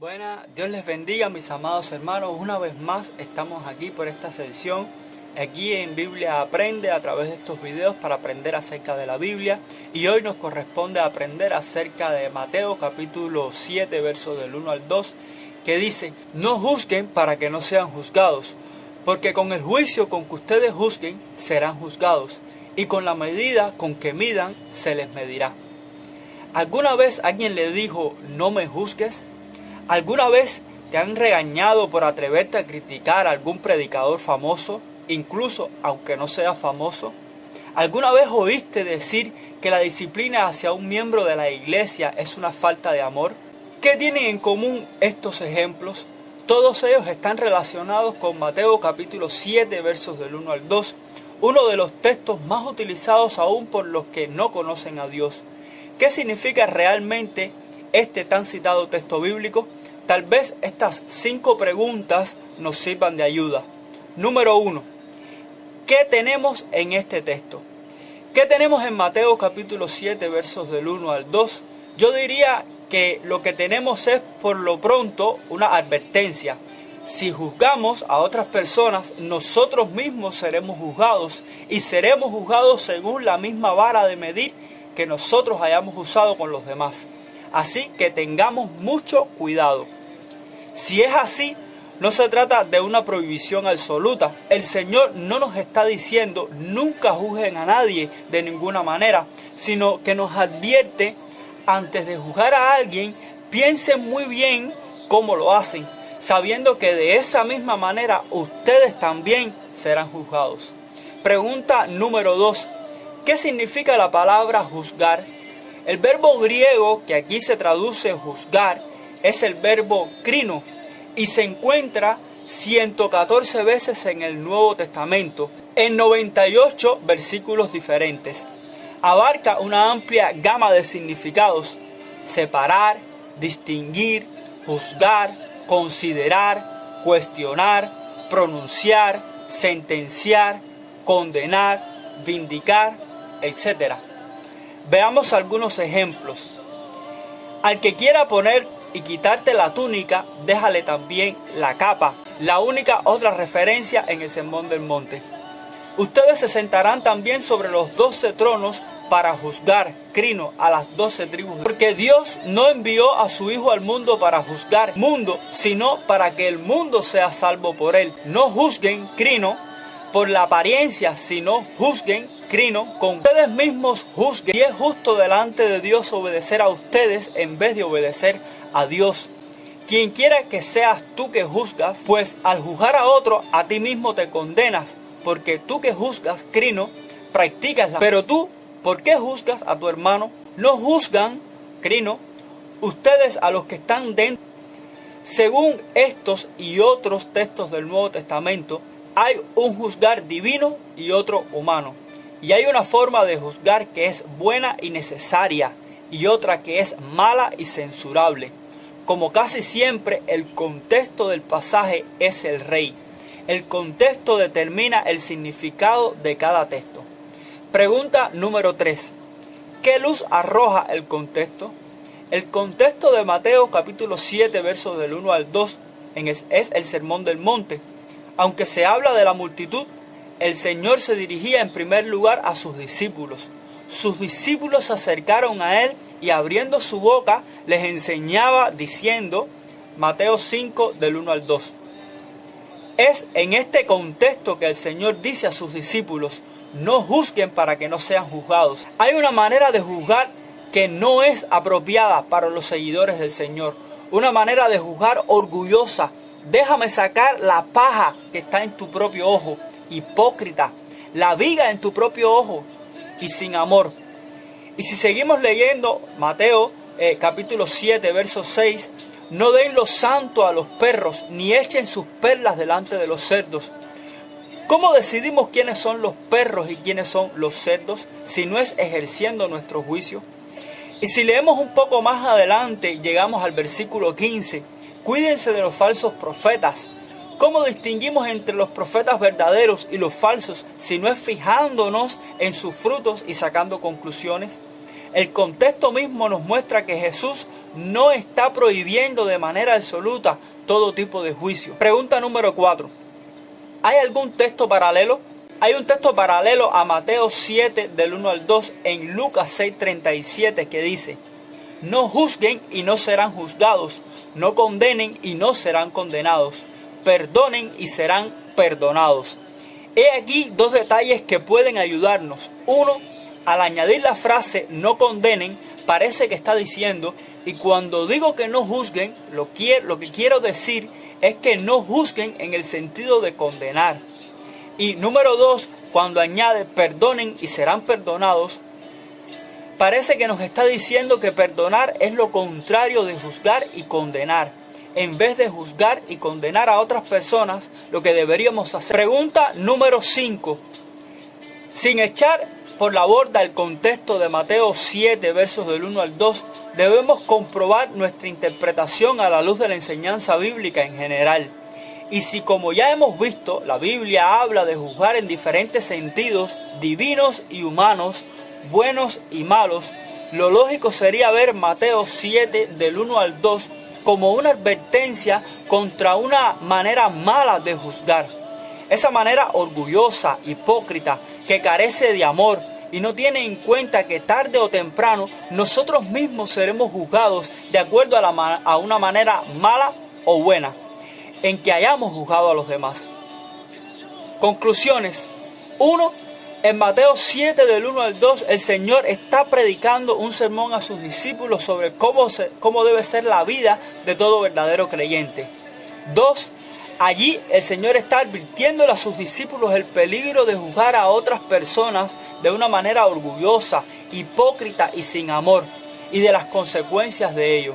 Buenas, Dios les bendiga, mis amados hermanos. Una vez más estamos aquí por esta sección, aquí en Biblia Aprende, a través de estos videos para aprender acerca de la Biblia. Y hoy nos corresponde aprender acerca de Mateo capítulo 7, versos del 1 al 2, que dice: no juzguen para que no sean juzgados, porque con el juicio con que ustedes juzguen serán juzgados, y con la medida con que midan se les medirá. ¿Alguna vez alguien le dijo no me juzgues? ¿Alguna vez te han regañado por atreverte a criticar a algún predicador famoso, incluso aunque no sea famoso? ¿Alguna vez oíste decir que la disciplina hacia un miembro de la iglesia es una falta de amor? ¿Qué tienen en común estos ejemplos? Todos ellos están relacionados con Mateo capítulo 7, versos del 1 al 2, uno de los textos más utilizados aún por los que no conocen a Dios. ¿Qué significa realmente este tan citado texto bíblico? Tal vez estas 5 preguntas nos sirvan de ayuda. Número 1. ¿Qué tenemos en este texto? ¿Qué tenemos en Mateo capítulo 7, versos del 1 al 2? Yo diría que lo que tenemos es, por lo pronto, una advertencia. Si juzgamos a otras personas, nosotros mismos seremos juzgados, y seremos juzgados según la misma vara de medir que nosotros hayamos usado con los demás. Así que tengamos mucho cuidado. Si es así, no se trata de una prohibición absoluta. El Señor no nos está diciendo nunca juzguen a nadie de ninguna manera, sino que nos advierte: antes de juzgar a alguien, piensen muy bien cómo lo hacen, sabiendo que de esa misma manera ustedes también serán juzgados. Pregunta número 2. ¿Qué significa la palabra juzgar? El verbo griego que aquí se traduce juzgar es el verbo krino y se encuentra 114 veces en el Nuevo Testamento, en 98 versículos diferentes. Abarca una amplia gama de significados: separar, distinguir, juzgar, considerar, cuestionar, pronunciar, sentenciar, condenar, vindicar, etc. Veamos algunos ejemplos. Al que quiera poner y quitarte la túnica, déjale también la capa. La única otra referencia en el Sermón del Monte. Ustedes se sentarán también sobre los 12 tronos para juzgar, crino, a las 12 tribus. Porque Dios no envió a su Hijo al mundo para juzgar el mundo, sino para que el mundo sea salvo por él. No juzguen, crino, por la apariencia, sino juzguen, crino, con ustedes mismos juzguen. Y es justo delante de Dios obedecer a ustedes en vez de obedecer a Dios. Quien quiera que seas tú que juzgas, pues al juzgar a otro, a ti mismo te condenas, porque tú que juzgas, crino, practicas la... Pero tú, ¿por qué juzgas a tu hermano? No juzgan, crino, ustedes a los que están dentro. Según estos y otros textos del Nuevo Testamento, hay un juzgar divino y otro humano. Y hay una forma de juzgar que es buena y necesaria, y otra que es mala y censurable. Como casi siempre, el contexto del pasaje es el rey. El contexto determina el significado de cada texto. Pregunta número 3. ¿Qué luz arroja el contexto? El contexto de Mateo capítulo 7, versos del 1 al 2 es el Sermón del Monte. Aunque se habla de la multitud, el Señor se dirigía en primer lugar a sus discípulos. Sus discípulos se acercaron a Él y abriendo su boca les enseñaba diciendo, Mateo 5 del 1 al 2. Es en este contexto que el Señor dice a sus discípulos: no juzguen para que no sean juzgados. Hay una manera de juzgar que no es apropiada para los seguidores del Señor. Una manera de juzgar orgullosa. Déjame sacar la paja que está en tu propio ojo, hipócrita, la viga en tu propio ojo, y sin amor. Y si seguimos leyendo Mateo capítulo 7, verso 6, no den lo santo a los perros, ni echen sus perlas delante de los cerdos. ¿Cómo decidimos quiénes son los perros y quiénes son los cerdos, si no es ejerciendo nuestro juicio? Y si leemos un poco más adelante, llegamos al versículo 15, cuídense de los falsos profetas. ¿Cómo distinguimos entre los profetas verdaderos y los falsos si no es fijándonos en sus frutos y sacando conclusiones? El contexto mismo nos muestra que Jesús no está prohibiendo de manera absoluta todo tipo de juicio. Pregunta número 4. ¿Hay algún texto paralelo? Hay un texto paralelo a Mateo 7 del 1 al 2 en Lucas 6:37 que dice: no juzguen y no serán juzgados, no condenen y no serán condenados, perdonen y serán perdonados. He aquí dos detalles que pueden ayudarnos. Uno, al añadir la frase no condenen, parece que está diciendo, y cuando digo que no juzguen, lo que quiero decir es que no juzguen en el sentido de condenar. Y número 2, cuando añade perdonen y serán perdonados, parece que nos está diciendo que perdonar es lo contrario de juzgar y condenar. En vez de juzgar y condenar a otras personas, lo que deberíamos hacer. Pregunta número 5. Sin echar por la borda el contexto de Mateo 7, versos del 1 al 2, debemos comprobar nuestra interpretación a la luz de la enseñanza bíblica en general. Y si, como ya hemos visto, la Biblia habla de juzgar en diferentes sentidos, divinos y humanos, buenos y malos, lo lógico sería ver Mateo 7 del 1 al 2 como una advertencia contra una manera mala de juzgar. Esa manera orgullosa, hipócrita, que carece de amor y no tiene en cuenta que tarde o temprano nosotros mismos seremos juzgados de acuerdo a una manera mala o buena en que hayamos juzgado a los demás. Conclusiones. 1. En Mateo 7 del 1 al 2 el Señor está predicando un sermón a sus discípulos sobre cómo debe ser la vida de todo verdadero creyente. 2. Allí el Señor está advirtiéndole a sus discípulos el peligro de juzgar a otras personas de una manera orgullosa, hipócrita y sin amor, y de las consecuencias de ello.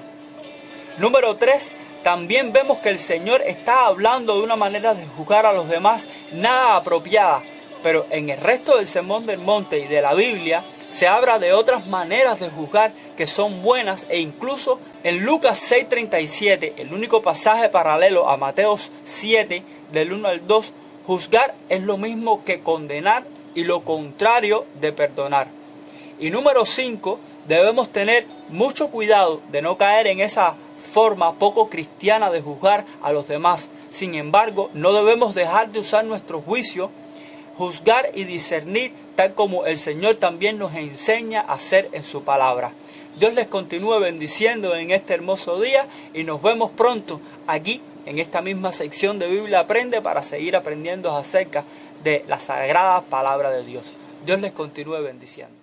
Número 3. También vemos que el Señor está hablando de una manera de juzgar a los demás nada apropiada, pero en el resto del Sermón del Monte y de la Biblia se habla de otras maneras de juzgar que son buenas, e incluso en Lucas 6:37, el único pasaje paralelo a Mateo 7 del 1 al 2, juzgar es lo mismo que condenar y lo contrario de perdonar. Y número 5, debemos tener mucho cuidado de no caer en esa forma poco cristiana de juzgar a los demás. Sin embargo, no debemos dejar de usar nuestro juicio, juzgar y discernir tal como el Señor también nos enseña a hacer en su palabra. Dios les continúe bendiciendo en este hermoso día y nos vemos pronto aquí en esta misma sección de Biblia Aprende para seguir aprendiendo acerca de la sagrada palabra de Dios. Dios les continúe bendiciendo.